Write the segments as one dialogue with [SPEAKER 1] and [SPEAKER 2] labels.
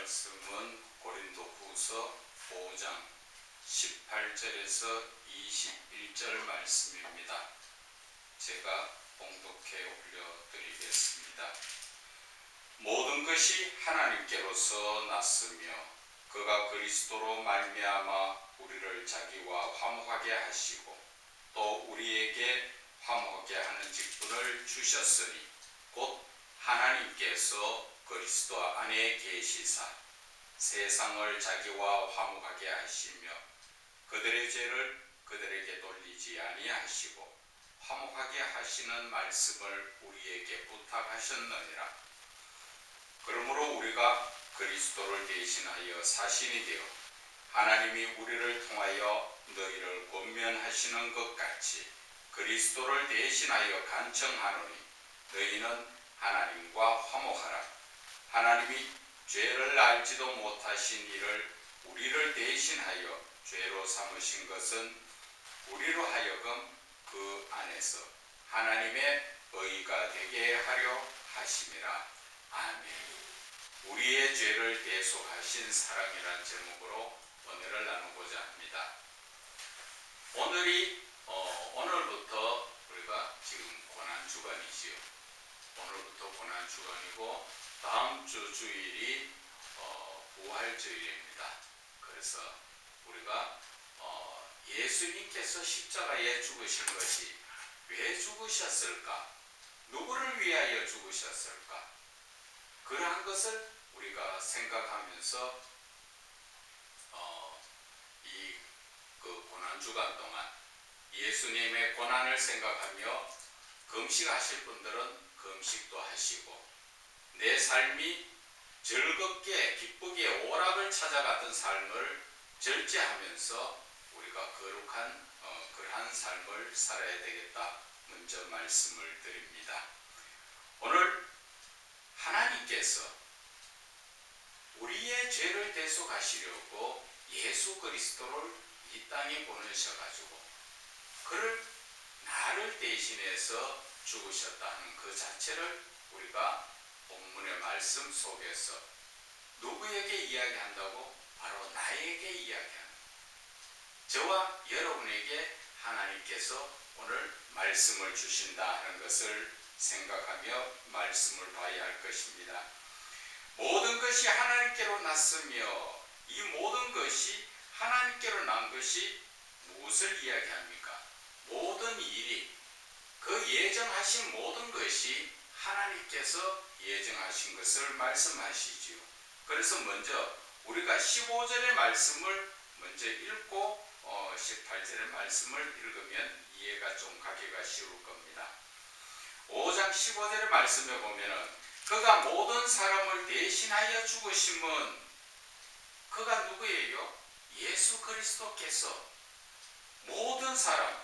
[SPEAKER 1] 말씀은 고린도후서 5장 18절에서 21절 말씀입니다. 제가 봉독해 올려드리겠습니다. 모든 것이 하나님께로서 났으며 그가 그리스도로 말미암아 우리를 자기와 화목하게 하시고 또 우리에게 화목하게 하는 직분을 주셨으니 곧 하나님께서 그리스도 안에 계시사 세상을 자기와 화목하게 하시며 그들의 죄를 그들에게 돌리지 아니하시고 화목하게 하시는 말씀을 우리에게 부탁하셨느니라. 그러므로 우리가 그리스도를 대신하여 사신이 되어 하나님이 우리를 통하여 너희를 권면하시는 것 같이 그리스도를 대신하여 간청하노니 너희는 하나님과 화목하라. 하나님이 죄를 알지도 못하신 이를 우리를 대신하여 죄로 삼으신 것은 우리로 하여금 그 안에서 하나님의 의가 되게 하려 하심이라. 아멘. 우리의 죄를 대속하신 사랑이라는 제목으로 은혜를 나누고자 합니다. 오늘부터 우리가 지금 고난주간이지요. 오늘부터 고난주간이고 다음 주 주일이 부활주일입니다. 그래서 우리가 예수님께서 십자가에 죽으신 것이 왜 죽으셨을까? 누구를 위하여 죽으셨을까? 그러한 것을 우리가 생각하면서 그 고난주간 동안 예수님의 고난을 생각하며 금식하실 분들은 금식도 하시고 내 삶이 즐겁게 기쁘게 오락을 찾아가던 삶을 절제하면서 우리가 거룩한 그러한 삶을 살아야 되겠다. 먼저 말씀을 드립니다. 오늘 하나님께서 우리의 죄를 대속하시려고 예수 그리스도를 이 땅에 보내셔가지고 그를 나를 대신해서 죽으셨다는 그 자체를 우리가 본문의 말씀 속에서 누구에게 이야기한다고? 바로 나에게 이야기하는 저와 여러분에게 하나님께서 오늘 말씀을 주신다 하는 것을 생각하며 말씀을 봐야 할 것입니다. 모든 것이 하나님께로 났으며 이 모든 것이 하나님께로 난 것이 무엇을 이야기합니까? 모든 일이 그 예정하신 모든 것이 하나님께서 예정하신 것을 말씀하시지요. 그래서 먼저 우리가 15절의 말씀을 먼저 읽고 18절의 말씀을 읽으면 이해가 좀 가기가 쉬울 겁니다. 5장 15절의 말씀에 보면은 그가 모든 사람을 대신하여 죽으심은 그가 누구예요? 예수 그리스도께서 모든 사람,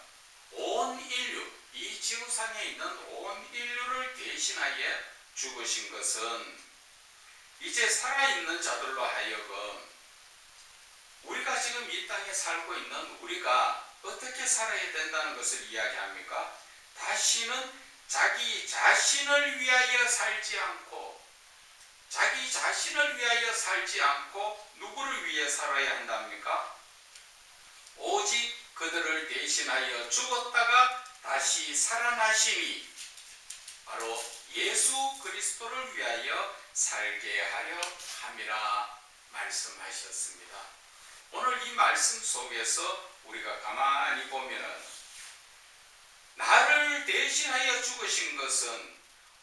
[SPEAKER 1] 온 인류, 이 지구상에 있는 온 인류를 대신하여 죽으신 것은 이제 살아있는 자들로 하여금 우리가 지금 이 땅에 살고 있는 우리가 어떻게 살아야 된다는 것을 이야기합니까? 다시는 자기 자신을 위하여 살지 않고 누구를 위해 살아야 한답니까? 오직 그들을 대신하여 죽었다가 다시 살아나시니 바로 예수 그리스도를 위하여 살게 하려 함이라 말씀하셨습니다. 오늘 이 말씀 속에서 우리가 가만히 보면은 나를 대신하여 죽으신 것은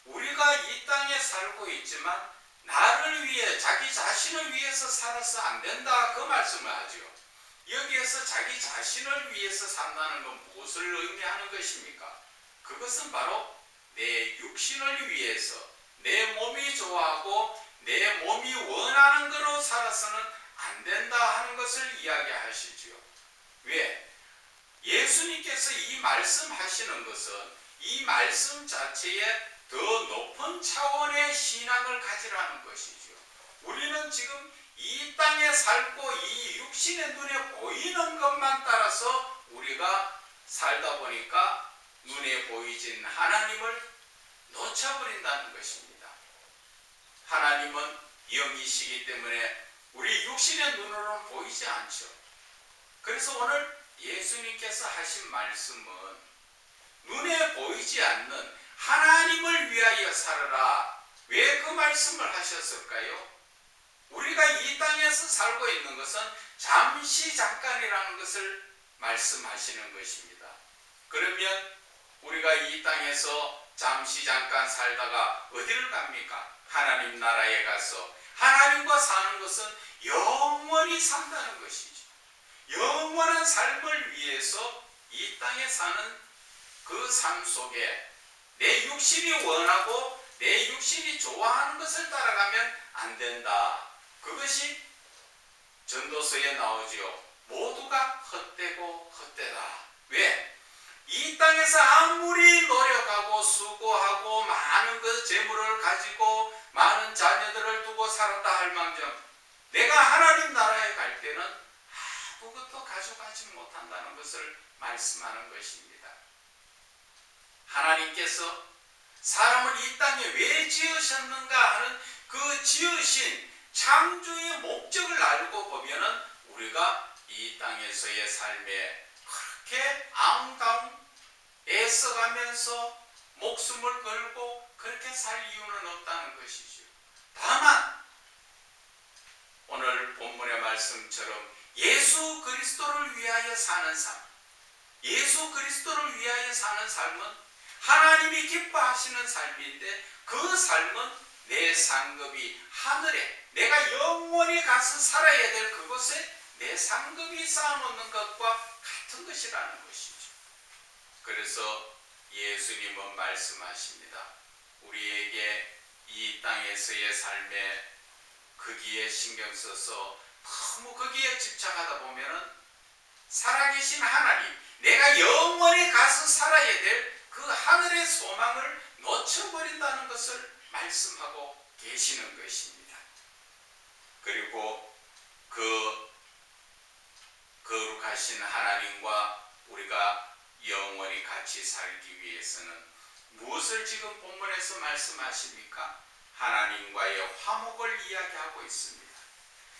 [SPEAKER 1] 우리가 이 땅에 살고 있지만 나를 위해 자기 자신을 위해서 살아서 안 된다 그 말씀을 하죠. 여기에서 자기 자신을 위해서 산다는 건 무엇을 의미하는 것입니까? 그것은 바로 내 육신을 위해서 내 몸이 좋아하고 내 몸이 원하는 대로 살아서는 안 된다 하는 것을 이야기하시지요. 왜? 예수님께서 이 말씀하시는 것은 이 말씀 자체에 더 높은 차원의 신앙을 가지라는 것이죠. 우리는 지금 이 땅에 살고 이 육신의 눈에 보이는 것만 따라서 우리가 살다 보니까 눈에 보이진 하나님을 놓쳐버린다는 것입니다. 하나님은 영이시기 때문에 우리 육신의 눈으로는 보이지 않죠. 그래서 오늘 예수님께서 하신 말씀은 눈에 보이지 않는 하나님을 위하여 살아라. 왜 그 말씀을 하셨을까요? 우리가 이 땅에서 살고 있는 것은 잠시 잠깐이라는 것을 말씀하시는 것입니다. 그러면 우리가 이 땅에서 잠시 잠깐 살다가 어디를 갑니까? 하나님 나라에 가서 하나님과 사는 것은 영원히 산다는 것이죠. 영원한 삶을 위해서 이 땅에 사는 그 삶 속에 내 육신이 원하고 내 육신이 좋아하는 것을 따라가면 안 된다. 그것이 전도서에 나오지요. 모두가 헛되고 헛되다. 왜? 이 땅에서 아무리 노력하고 수고하고 많은 그 재물을 가지고 많은 자녀들을 두고 살았다 할망정 내가 하나님 나라에 갈 때는 아무것도 가져가지 못한다는 것을 말씀하는 것입니다. 하나님께서 사람을 이 땅에 왜 지으셨는가 하는 그 지으신 창조의 목적을 알고 보면은 우리가 이 땅에서의 삶에 그렇게 아웅다웅 애써가면서 목숨을 걸고 그렇게 살 이유는 없다는 것이죠. 다만 오늘 본문의 말씀처럼 예수 그리스도를 위하여 사는 삶, 예수 그리스도를 위하여 사는 삶은 하나님이 기뻐하시는 삶인데 그 삶은 내 상급이 하늘에 내가 영원히 가서 살아야 될 그곳에 내 상급이 쌓아놓는 것과 같은 것이라는 것이죠. 그래서 예수님은 말씀하십니다. 우리에게 이 땅에서의 삶에 거기에 신경 써서 너무 거기에 집착하다 보면은 살아계신 하나님, 내가 영원히 가서 살아야 될 그 하늘의 소망을 놓쳐버린다는 것을 말씀하고 계시는 것입니다. 그리고 그 거룩하신 하나님과 우리가 영원히 같이 살기 위해서는 무엇을 지금 본문에서 말씀하십니까? 하나님과의 화목을 이야기하고 있습니다.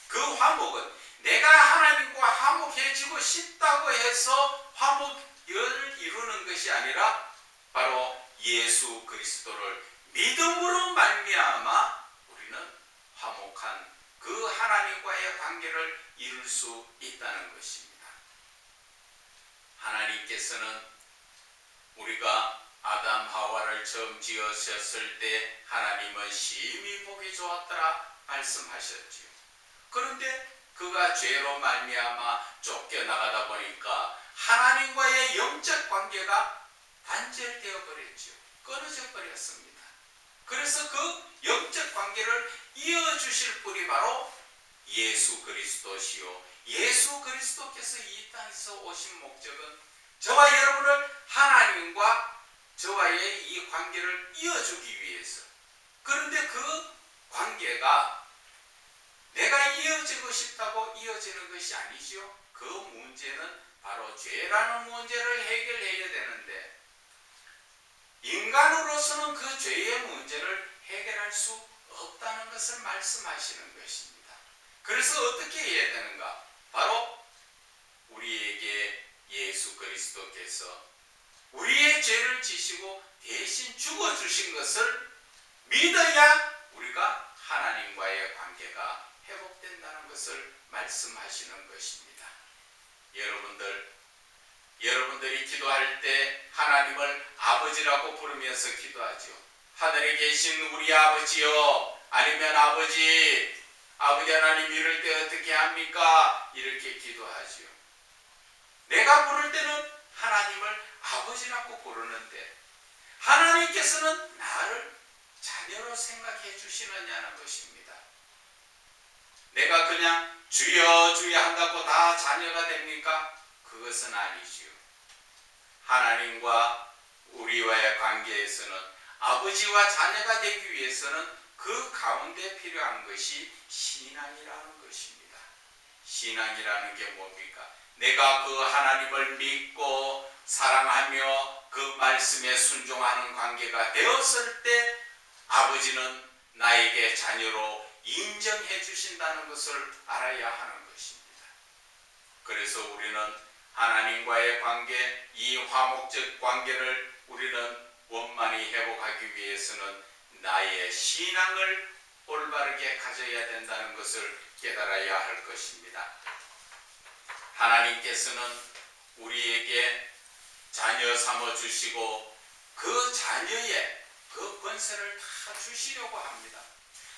[SPEAKER 1] 그 화목은 내가 하나님과 화목해지고 싶다고 해서 화목을 이루는 것이 아니라 바로 예수 그리스도를 믿음으로 말미암아 우리는 화목한 그 하나님과의 관계를 이룰 수 있다는 것입니다. 하나님께서는 우리가 아담 하와를 처음 지으셨을 때 하나님은 심히 보기 좋았더라 말씀하셨지요. 그런데 그가 죄로 말미암아 쫓겨나가다 보니까 하나님과의 영적 관계가 단절되어 버렸죠. 끊어져 버렸습니다. 그래서 그 영적 관계를 이어주실 분이 바로 예수 그리스도시요. 예수 그리스도께서 이 땅에서 오신 목적은 저와 여러분을 하나님과 저와의 이 관계를 이어주기 위해서. 그런데 그 관계가 내가 이어지고 싶다고 이어지는 것이 아니죠. 그 문제는 바로 죄라는 문제를 해결해야 되는데 인간으로서는 그 죄의 문제를 해결할 수 없다는 것을 말씀하시는 것입니다. 그래서 어떻게 해야 되는가? 바로 우리에게 예수 그리스도께서 우리의 죄를 지시고 대신 죽어주신 것을 믿어야 우리가 하나님과의 관계가 회복된다는 것을 말씀하시는 것입니다. 여러분들이 기도할 때 하나님을 아버지라고 부르면서 기도하죠. 하늘에 계신 우리 아버지요, 아니면 아버지 하나님 이럴 때 어떻게 합니까? 이렇게 기도하죠. 내가 부를 때는 하나님을 아버지라고 부르는데 하나님께서는 나를 자녀로 생각해 주시느냐는 것입니다. 내가 그냥 주여 주여 한다고 다 자녀가 됩니까? 그것은 아니지요. 하나님과 우리와의 관계에서는 아버지와 자녀가 되기 위해서는 그 가운데 필요한 것이 신앙이라는 것입니다. 신앙이라는 게 뭡니까? 내가 그 하나님을 믿고 사랑하며 그 말씀에 순종하는 관계가 되었을 때 아버지는 나에게 자녀로 인정해 주신다는 것을 알아야 하는 것입니다. 그래서 우리는 하나님과의 관계, 이 화목적 관계를 우리는 원만히 회복하기 위해서는 나의 신앙을 올바르게 가져야 된다는 것을 깨달아야 할 것입니다. 하나님께서는 우리에게 자녀 삼아 주시고 그 자녀의 그 권세를 다 주시려고 합니다.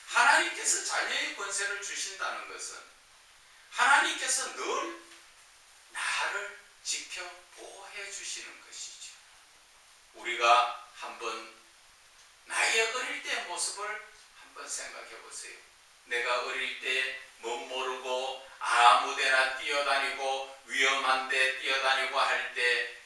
[SPEAKER 1] 하나님께서 자녀의 권세를 주신다는 것은 하나님께서 늘 나를 지켜 보호해 주시는 것이죠. 우리가 한번 나의 어릴 때의 모습을 한번 생각해 보세요. 내가 어릴 때 못 모르고 아무데나 뛰어다니고 위험한데 뛰어다니고 할 때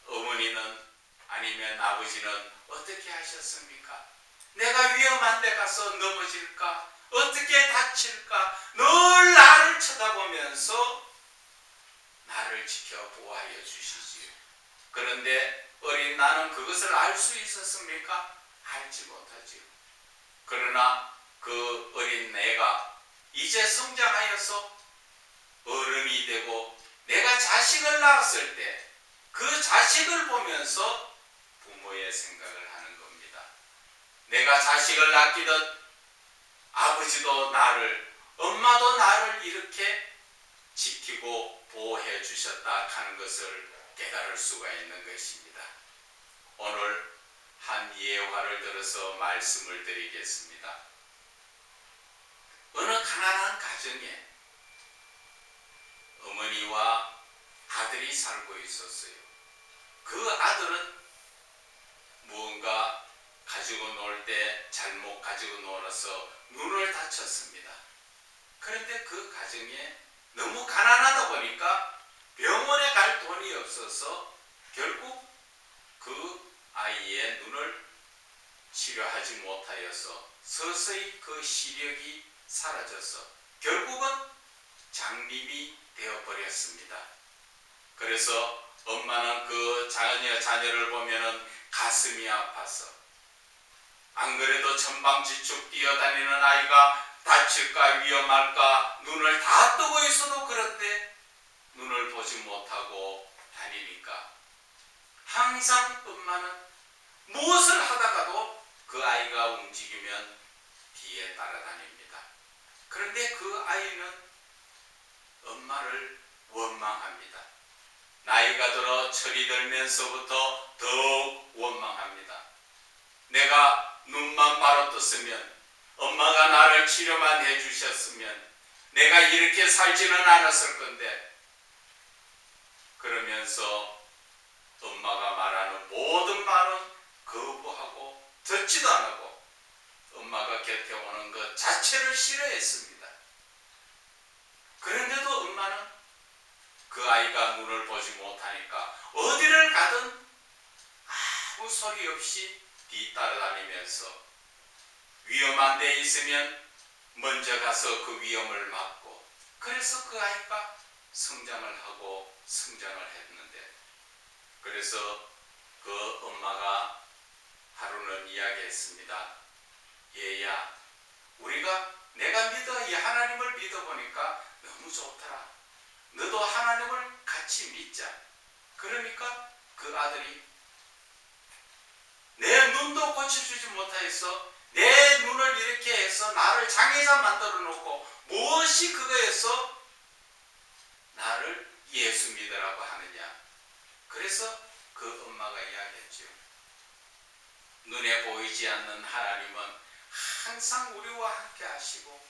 [SPEAKER 1] 어머니는 아니면 아버지는 어떻게 하셨습니까? 내가 위험한 데 가서 넘어질까? 어떻게 다칠까? 늘 나를 쳐다보면서 나를 지켜 보호하여 주시지요. 그런데 어린 나는 그것을 알 수 있었습니까? 알지 못하지요. 그러나 그 어린 내가 이제 성장하여서 어른이 되고 내가 자식을 낳았을 때 그 자식을 보면서 부모의 생각을 하는 겁니다. 내가 자식을 낳기듯 아버지도 나를, 엄마도 나를 이렇게 지키고 보호해 주셨다 하는 것을 깨달을 수가 있는 것입니다. 오늘 한 예화를 들어서 말씀을 드리겠습니다. 어느 가난한 가정에 어머니와 아들이 살고 있었어요. 그 아들은 무언가 가지고 놀 때 잘못 가지고 놀아서 눈을 다쳤습니다. 그런데 그 가정에 너무 가난하다 보니까 병원에 갈 돈이 없어서 결국 그 아이의 눈을 치료하지 못하여서 서서히 그 시력이 사라져서 결국은 장님이 되어버렸습니다. 그래서 엄마는 그 자녀를 보면은 가슴이 아파서 안 그래도 천방지축 뛰어다니는 아이가 다칠까 위험할까 눈을 다 뜨고 있어도 그런데 눈을 보지 못하고 다니니까 항상 엄마는 무엇을 하다가도 그 아이가 움직이면 뒤에 따라다닙니다. 그런데 그 아이는 엄마를 원망합니다. 나이가 들어 철이 들면서부터 더욱 원망합니다. 내가 눈만 바로 떴으면 엄마가 나를 치료만 해주셨으면 내가 이렇게 살지는 않았을 건데 그러면서 엄마가 말하는 모든 말은 거부하고 듣지도 않고 엄마가 곁에 오는 것 자체를 싫어했습니다. 그런데도 엄마는 그 아이가 눈을 보지 못하니까 어디를 가든 아무 소리 없이 뒤따라다니면서 위험한 데 있으면 먼저 가서 그 위험을 막고 그래서 그 아이가 성장을 하고 성장을 했는데 그래서 그 엄마가 하루는 이야기했습니다. 얘야 내가 믿어 이 하나님을 믿어보니까 너무 좋더라. 너도 하나님을 같이 믿자. 그러니까 그 아들이 내 눈도 고쳐주지 못하여서 내 눈을 이렇게 해서 나를 장애자 만들어 놓고 무엇이 그거에서 나를 예수 믿으라고 하느냐. 그래서 그 엄마가 이야기했죠. 눈에 보이지 않는 하나님은 항상 우리와 함께 하시고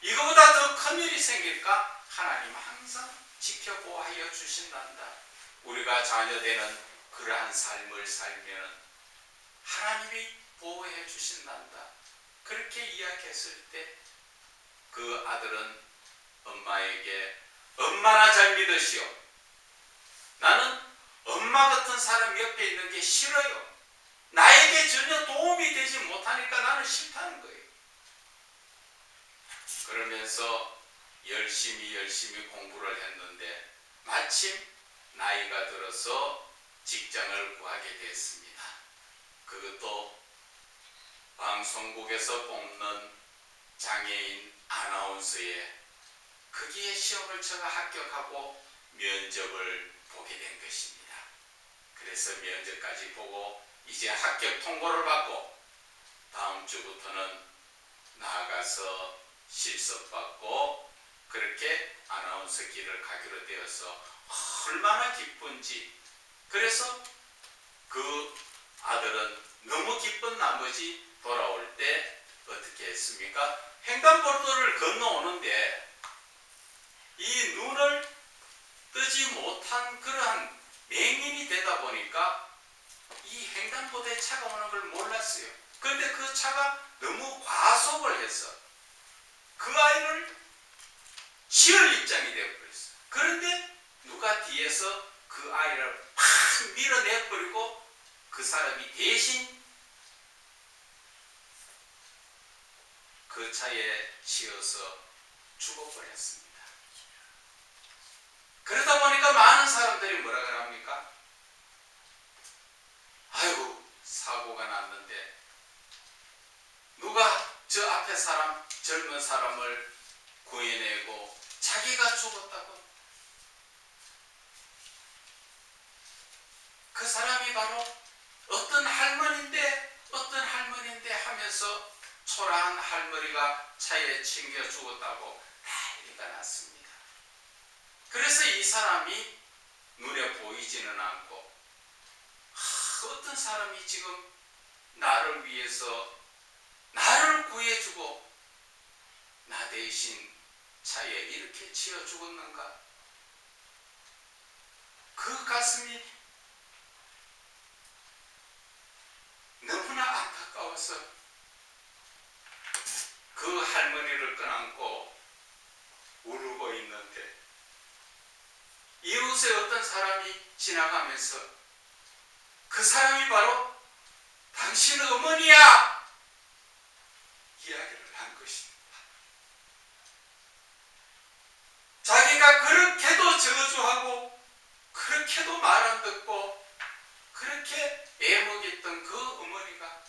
[SPEAKER 1] 이거보다 더 큰 일이 생길까 하나님 항상 지켜보하여 주신단다. 우리가 자녀되는 그러한 삶을 살면 하나님이 보호해 주신단다. 그렇게 이야기했을 때 그 아들은 엄마에게 엄마나 잘 믿으시오. 나는 엄마 같은 사람 옆에 있는 게 싫어요. 나에게 전혀 도움이 되지 못하니까 나는 싫다는 거예요. 그러면서 열심히 공부를 했는데 마침 나이가 들어서 직장을 구하게 됐습니다. 그것도 방송국에서 뽑는 장애인 아나운서에 거기에 시험을 쳐가 합격하고 면접을 보게 된 것입니다. 그래서 면접까지 보고 이제 합격 통보를 받고 다음 주부터는 나아가서 실습받고 그렇게 아나운서 길을 가기로 되어서 얼마나 기쁜지. 그래서 그 아들은 너무 기쁜 나머지 돌아올 때 어떻게 했습니까? 횡단보도를 건너오는데 이 눈을 뜨지 못한 그러한 맹인이 되다 보니까 이 횡단보도에 차가 오는 걸 몰랐어요. 그런데 그 차가 너무 과속을 해서 그 아이를 치을 입장이 되어버렸어요. 그런데 누가 뒤에서 그 아이를 팍 밀어내버리고 그 사람이 대신 그 차에 치여서 죽어버렸습니다. 그러다 보니까 많은 사람들이 뭐라 그럽니까? 아이고, 사고가 났는데 누가 저 앞에 사람, 젊은 사람을 구해내고 자기가 죽었다고. 그 사람이 바로 어떤 할머니인데 하면서 초라한 할머니가 차에 챙겨 죽었다고 난리가 났습니다. 그래서 이 사람이 눈에 보이지는 않고 어떤 사람이 지금 나를 위해서 나를 구해주고 나 대신 차에 이렇게 치여 죽었는가? 그 가슴이 너무나 안타까워서 그 할머니를 껴안고 울고 있는데 이웃에 어떤 사람이 지나가면서 그 사람이 바로 당신 어머니야! 이야기를 한 것입니다. 자기가 그렇게도 저주하고 그렇게도 말 안 듣고 그렇게 애먹였던 그 어머니가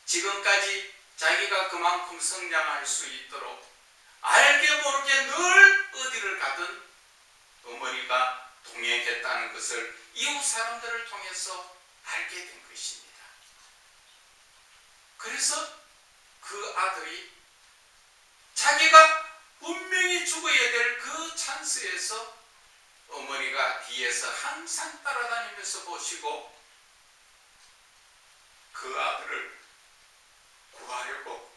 [SPEAKER 1] 지금까지 자기가 그만큼 성장할 수 있도록 알게 모르게 늘 어디를 가든 어머니가 동행했다는 것을 이웃 사람들을 통해서 알게 된 것입니다. 그래서 그 아들이 자기가 분명히 죽어야 될 그 찬스에서 어머니가 뒤에서 항상 따라다니면서 보시고 그 아들을 구하려고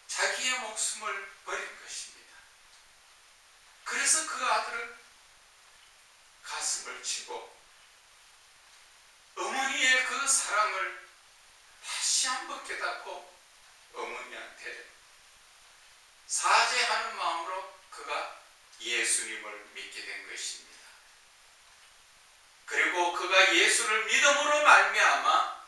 [SPEAKER 1] 자기의 목숨을 버린 것입니다. 그래서 그 아들은 가슴을 치고 어머니의 그 사랑을 다시 한번 깨닫고 어머니한테 사죄하는 마음으로 그가 예수님을 믿게 된 것입니다. 그리고 그가 예수를 믿음으로 말미암아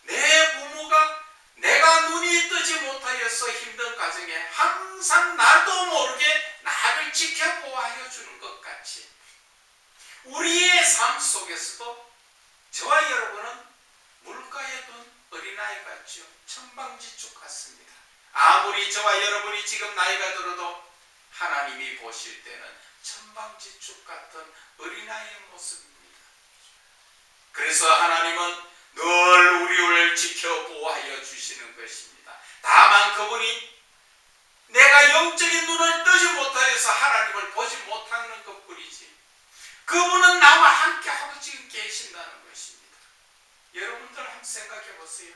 [SPEAKER 1] 내 부모가 내가 눈이 뜨지 못하여서 힘든 가정에 항상 나도 모르게 나를 지켜보아여 주는 것 같이 우리의 삶 속에서도 저와 여러분은 물가에 둔 어린아이 같죠. 천방지축 같습니다. 아무리 저와 여러분이 지금 나이가 들어도 하나님이 보실 때는 천방지축 같은 어린아이의 모습입니다. 그래서 하나님은 늘 우리를 지켜보아여 주시는 것입니다. 다만 그분이 내가 영적인 눈을 뜨지 못하여서 하나님을 보지 못하는 것뿐이지 그분은 나와 함께하고 지금 계신다는 것입니다. 여러분들 한번 생각해 보세요.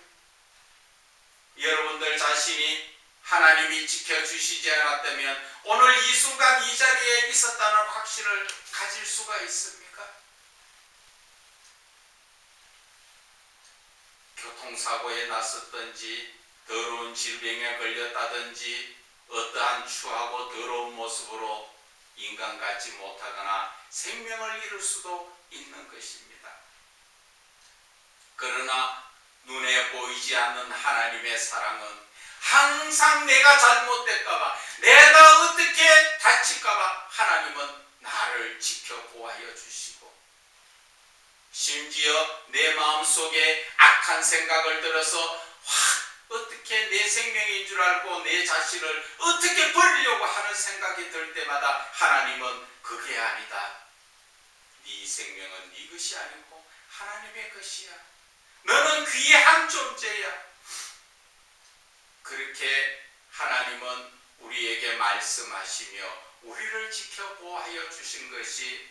[SPEAKER 1] 여러분들 자신이 하나님이 지켜주시지 않았다면 오늘 이 순간 이 자리에 있었다는 확신을 가질 수가 있습니까? 교통사고에 났었든지 더러운 질병에 걸렸다든지 어떠한 추하고 더러운 모습으로 인간 같지 못하거나 생명을 잃을 수도 있는 것입니다. 그러나 눈에 보이지 않는 하나님의 사랑은 항상 내가 잘못될까봐 내가 어떻게 다칠까봐 하나님은 나를 지켜보아여 주시고 심지어 내 마음속에 악한 생각을 들어서 확 어떻게 내 생명인 줄 알고 내 자신을 어떻게 버리려고 하는 생각이 들 때마다 하나님은 그게 아니다. 네 생명은 네 것이 아니고 하나님의 것이야. 너는 귀한 존재야. 그렇게 하나님은 우리에게 말씀하시며 우리를 지켜보호하여 주신 것이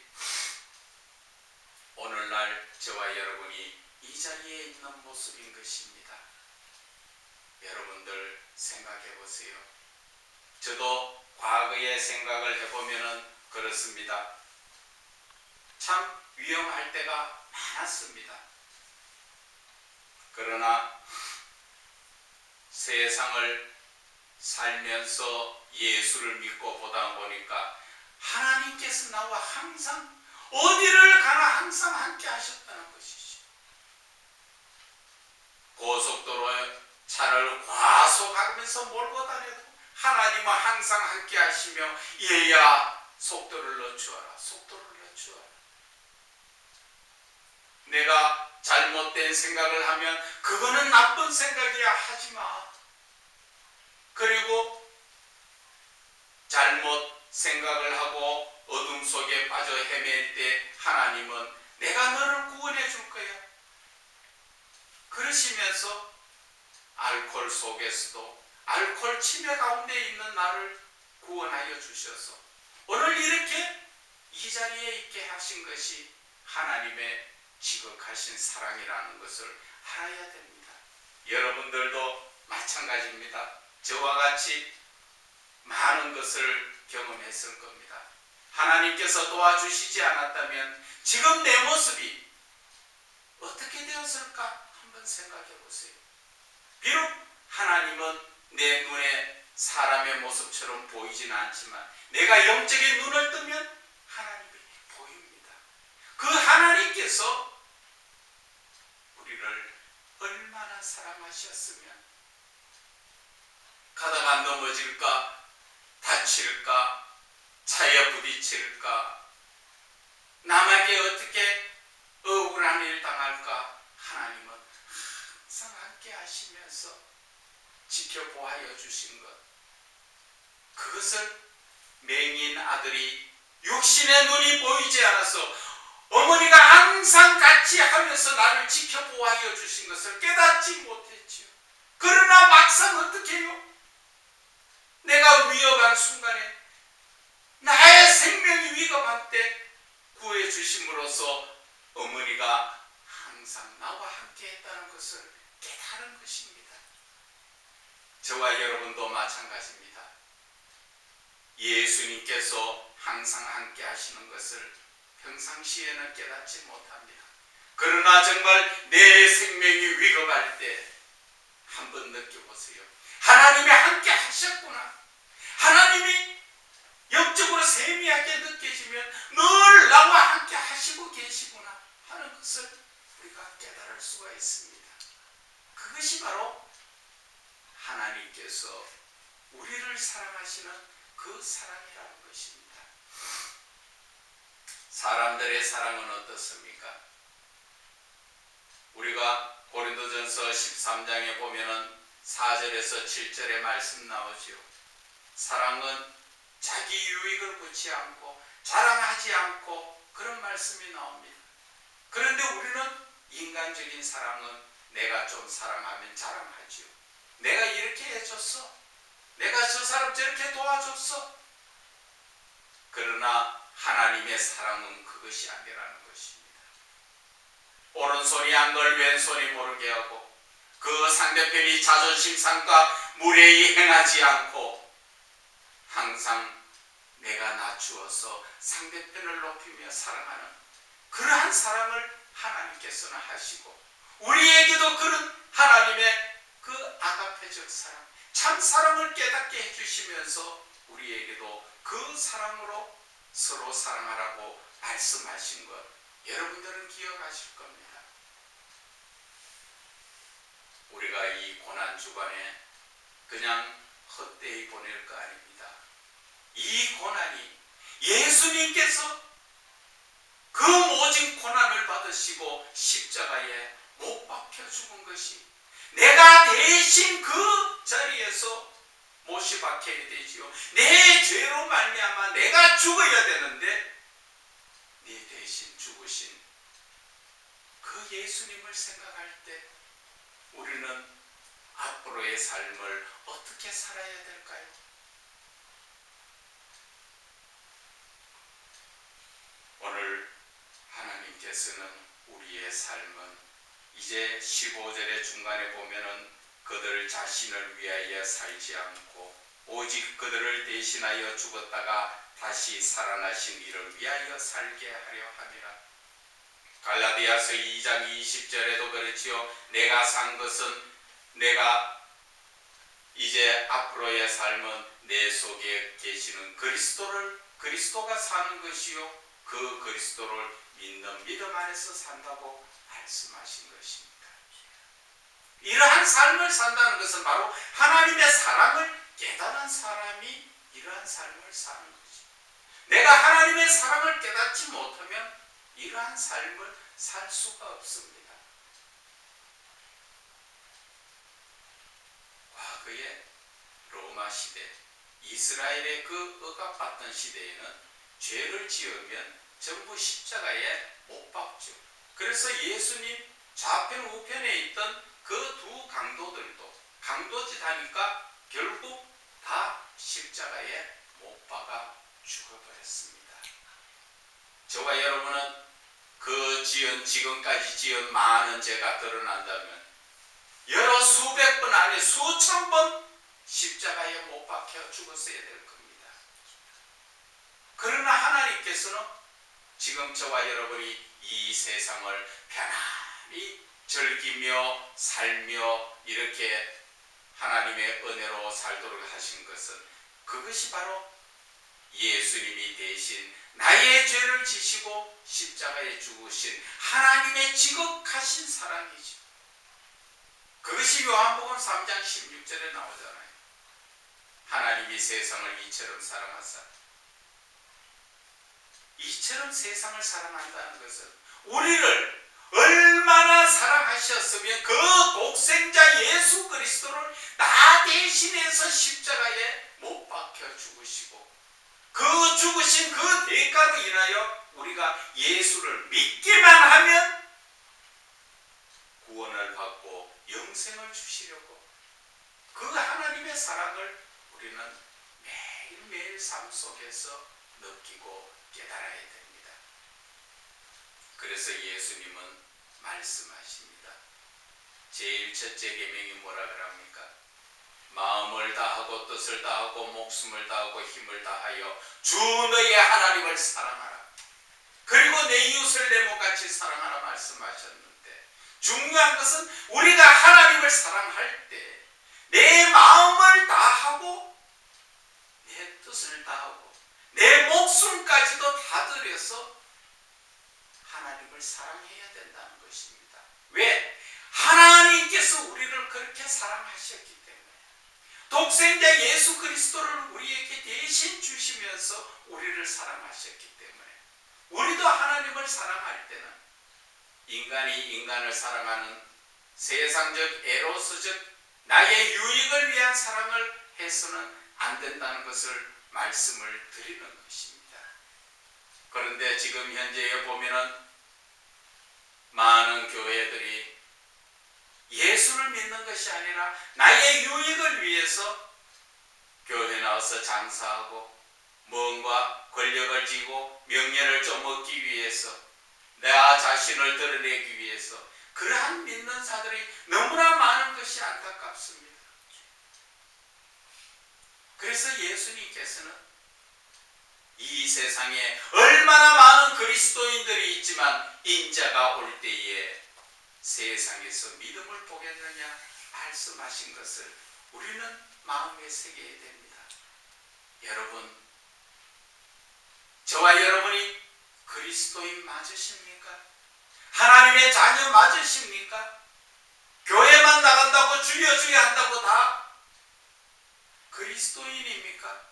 [SPEAKER 1] 오늘날 저와 여러분이 이 자리에 있는 모습인 것입니다. 여러분들 생각해 보세요. 저도 과거의 생각을 해보면 그렇습니다. 참 위험할 때가 많았습니다. 그러나 세상을 살면서 예수를 믿고 보다 보니까 하나님께서 나와 항상 어디를 가나 항상 함께 하셨다는 것이죠. 고속도로에 차를 과속하면서 몰고 다녀도 하나님은 항상 함께 하시며 얘야 속도를 늦추어라. 속도를 늦추어라. 내가 잘못된 생각을 하면 그거는 나쁜 생각이야 하지마. 그리고 잘못 생각을 하고 어둠 속에 빠져 헤맬 때 하나님은 내가 너를 구원해 줄 거야. 그러시면서 알코올 속에서도 알코올 치매 가운데 있는 나를 구원하여 주셔서 오늘 이렇게 이 자리에 있게 하신 것이 하나님의 지극하신 사랑이라는 것을 알아야 됩니다. 여러분들도 마찬가지입니다. 저와 같이 많은 것을 경험했을 겁니다. 하나님께서 도와주시지 않았다면 지금 내 모습이 어떻게 되었을까 한번 생각해 보세요. 비록 하나님은 내 눈에 사람의 모습처럼 보이지는 않지만 내가 영적인 눈을 뜨면 하나님이 보입니다. 그 하나님께서 우리를 얼마나 사랑하셨으면 가다가 넘어질까, 다칠까, 차에 부딪힐까, 남에게 어떻게 억울한 일 당할까, 하나님은 항상 함께 하시면서 지켜보아여 주신 것, 그것을 맹인 아들이 육신의 눈이 보이지 않아서 어머니가 항상 같이 하면서 나를 지켜보아여 주신 것을 깨닫지 못했지요. 그러나 막상 어떻게 해요? 내가 위협한 순간에 나의 생명이 위급할 때 구해 주심으로써 어머니가 항상 나와 함께 했다는 것을 깨달은 것입니다. 저와 여러분도 마찬가지입니다. 예수님께서 항상 함께 하시는 것을 평상시에는 깨닫지 못합니다. 그러나 정말 내 생명이 위급할 때 한번 느껴보세요. 하나님이 함께 하셨구나. 하나님이 영적으로 세미하게 느껴지면 늘 나와 함께 하시고 계시구나 하는 것을 우리가 깨달을 수가 있습니다. 그것이 바로 하나님께서 우리를 사랑하시는 그 사랑이라는 것입니다. 사람들의 사랑은 어떻습니까? 우리가 고린도전서 13장에 보면은 4절에서 7절의 말씀 나오지요. 사랑은 자기 유익을 구치 않고 자랑하지 않고 그런 말씀이 나옵니다. 그런데 우리는 인간적인 사랑은 내가 좀 사랑하면 자랑하지요. 내가 이렇게 해줬어. 내가 저 사람 저렇게 도와줬어. 그러나 하나님의 사랑은 그것이 아니라는 것입니다. 오른손이 안 걸 왼손이 모르게 하고 그 상대편이 자존심 상가 무례히 행하지 않고 항상 내가 낮추어서 상대편을 높이며 사랑하는 그러한 사랑을 하나님께서는 하시고 우리에게도 그런 하나님의 그 아가페적 사랑, 참 사랑을 깨닫게 해주시면서 우리에게도 그 사랑으로 서로 사랑하라고 말씀하신 것 여러분들은 기억하실 겁니다. 우리가 이 고난 주간에 그냥 헛되이 보낼 거 아닙니다. 이 고난이 예수님께서 그 모진 고난을 받으시고 십자가에 못 박혀 죽은 것이 내가 대신 그 위해서 못이 박혀야 되지요. 내 죄로 말미암아 내가 죽어야 되는데 네 대신 죽으신 그 예수님을 생각할 때 우리는 앞으로의 삶을 어떻게 살아야 될까요? 오늘 하나님께서는 우리의 삶은 이제 15절의 중간에 보면은 그들 자신을 위하여 살지 않고 오직 그들을 대신하여 죽었다가 다시 살아나신 이를 위하여 살게 하려 함이라. 갈라디아서 2장 20절에도 그렇지요. 내가 산 것은 내가 이제 앞으로의 삶은 내 속에 계시는 그리스도가 사는 것이요 그 그리스도를 믿는 믿음 안에서 산다고 말씀하신 것입니다. 이러한 삶을 산다는 것은 바로 하나님의 사랑을 깨달은 사람이 이러한 삶을 사는 것입니다. 내가 하나님의 사랑을 깨닫지 못하면 이러한 삶을 살 수가 없습니다. 과거에 로마 시대, 이스라엘의 그 억압받던 시대에는 죄를 지으면 전부 십자가에 못 박죠. 그래서 예수님 좌편 우편에 있던 그 두 강도들도 강도짓 하니까 결국 다 십자가에 못 박아 죽어버렸습니다. 저와 여러분은 그 지금까지 지은 많은 죄가 드러난다면 여러 수백 번 아니 수천 번 십자가에 못 박혀 죽었어야 될 겁니다. 그러나 하나님께서는 지금 저와 여러분이 이 세상을 편안히 즐기며 살며 이렇게 하나님의 은혜로 살도록 하신 것은 그것이 바로 예수님이 대신 나의 죄를 지시고 십자가에 죽으신 하나님의 지극하신 사랑이죠. 그것이 요한복음 3장 16절에 나오잖아요. 하나님이 세상을 이처럼 사랑하사 이처럼 세상을 사랑한다는 것은 우리를 얼마나 사랑하셨으면 그 독생자 예수 그리스도를 나 대신해서 십자가에 못 박혀 죽으시고 그 죽으신 그 대가로 인하여 우리가 예수를 믿기만 하면 구원을 받고 영생을 주시려고 그 하나님의 사랑을 우리는 매일매일 삶 속에서 느끼고 깨달아야 됩니다. 그래서 예수님은 말씀하십니다. 제일 첫째 계명이 뭐라 그럽니까? 마음을 다하고 뜻을 다하고 목숨을 다하고 힘을 다하여 주 너의 하나님을 사랑하라. 그리고 내 이웃을 내 몸같이 사랑하라 말씀하셨는데 중요한 것은 우리가 하나님을 사랑할 때 내 마음을 다하고 내 뜻을 다하고 내 목숨까지도 다 들여서 하나님을 사랑해야 된다는 것입니다. 왜? 하나님께서 우리를 그렇게 사랑하셨기 때문에 독생자 예수 그리스도를 우리에게 대신 주시면서 우리를 사랑하셨기 때문에 우리도 하나님을 사랑할 때는 인간이 인간을 사랑하는 세상적 에로스적 나의 유익을 위한 사랑을 해서는 안 된다는 것을 말씀을 드리는 것입니다. 그런데 지금 현재에 보면은 많은 교회들이 예수를 믿는 것이 아니라 나의 유익을 위해서 교회 나와서 장사하고 뭔가 권력을 쥐고 명예를 좀 얻기 위해서 나 자신을 드러내기 위해서 그러한 믿는 자들이 너무나 많은 것이 안타깝습니다. 그래서 예수님께서는 이 세상에 얼마나 많은 그리스도인들이 있지만 인자가 올 때에 세상에서 믿음을 보겠느냐 말씀하신 것을 우리는 마음에 새겨야 됩니다. 여러분, 저와 여러분이 그리스도인 맞으십니까? 하나님의 자녀 맞으십니까? 교회만 나간다고 주여 주여 한다고 다 그리스도인입니까?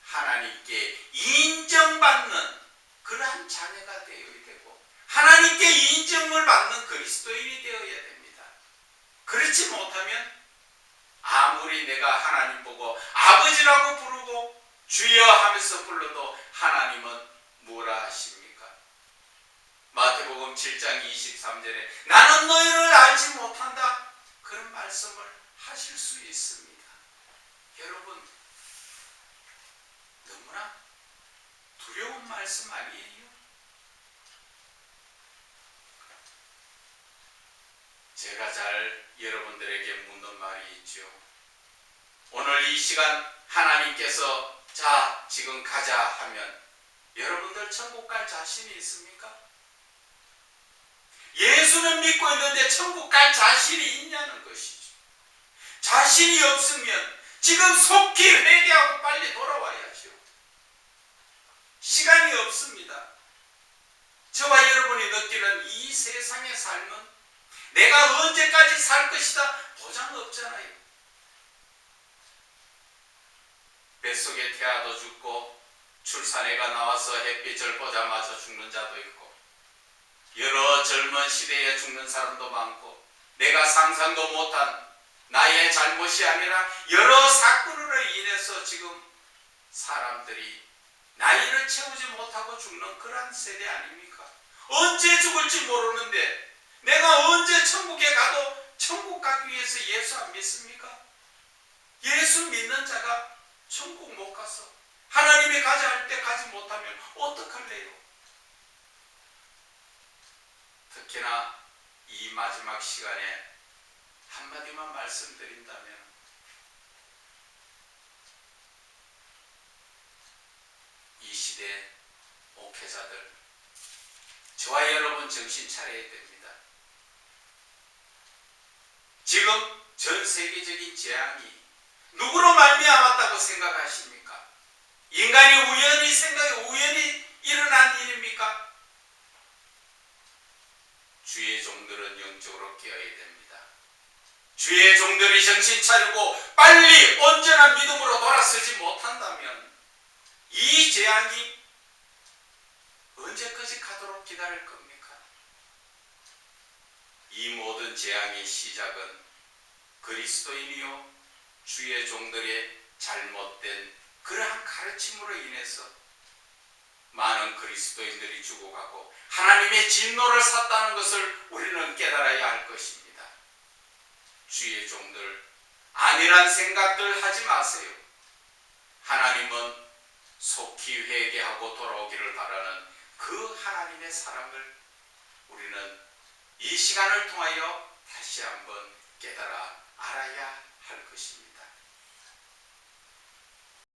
[SPEAKER 1] 하나님께 인정받는 그러한 자녀가 되어야 되고 하나님께 인정을 받는 그리스도인이 되어야 됩니다. 그렇지 못하면 아무리 아무리 내가 하나님 보고 아버지라고 부르고 주여 하면서 불러도 하나님은 뭐라 하십니까? 마태복음 7장 23절에 나는 너희를 알지 못한다, 그런 말씀을 하실 수 있습니다. 여러분, 너무나 두려운 말씀 아니에요? 제가 잘 여러분들에게 묻는 말이 있죠. 오늘 이 시간 하나님께서 자 지금 가자 하면 여러분들 천국 갈 자신이 있습니까? 예수는 믿고 있는데 천국 갈 자신이 있냐는 것이죠. 자신이 없으면 지금 속히 회개하고 빨리 돌아와야죠. 시간이 없습니다. 저와 여러분이 느끼는 이 세상의 삶은 내가 언제까지 살 것이다 보장 없잖아요. 뱃속에 태아도 죽고 출산해가 나와서 햇빛을 보자마자 죽는 자도 있고 여러 젊은 시대에 죽는 사람도 많고 내가 상상도 못한 나의 잘못이 아니라 여러 사건으로 인해서 지금 사람들이 나이를 채우지 못하고 죽는 그런 세대 아닙니까? 언제 죽을지 모르는데 내가 언제 천국에 가도 천국 가기 위해서 예수 안 믿습니까? 예수 믿는 자가 천국 못 가서 하나님이 가자 할 때 가지 못하면 어떡할래요? 특히나 이 마지막 시간에 한마디만 말씀드린다면 이 시대 목회자들, 저와 여러분 정신 차려야 됩니다. 지금 전 세계적인 재앙이 누구로 말미암았다고 생각하십니까? 인간이 우연히 일어난 일입니까? 주의 종들은 영적으로 깨어야 됩니다. 주의 종들이 정신 차리고 빨리 온전한 믿음으로 돌아서지 못한다면 이 재앙이 언제까지 가도록 기다릴 겁니까? 이 모든 재앙의 시작은 그리스도인이요 주의 종들의 잘못된 그러한 가르침으로 인해서 많은 그리스도인들이 죽어가고 하나님의 진노를 샀다는 것을 우리는 깨달아야 할 것입니다. 주의 종들, 아니란 생각들 하지 마세요. 하나님은 속히 회개하고 돌아오기를 바라는 그 하나님의 사랑을 우리는 이 시간을 통하여 다시 한번 깨달아 알아야 할 것입니다.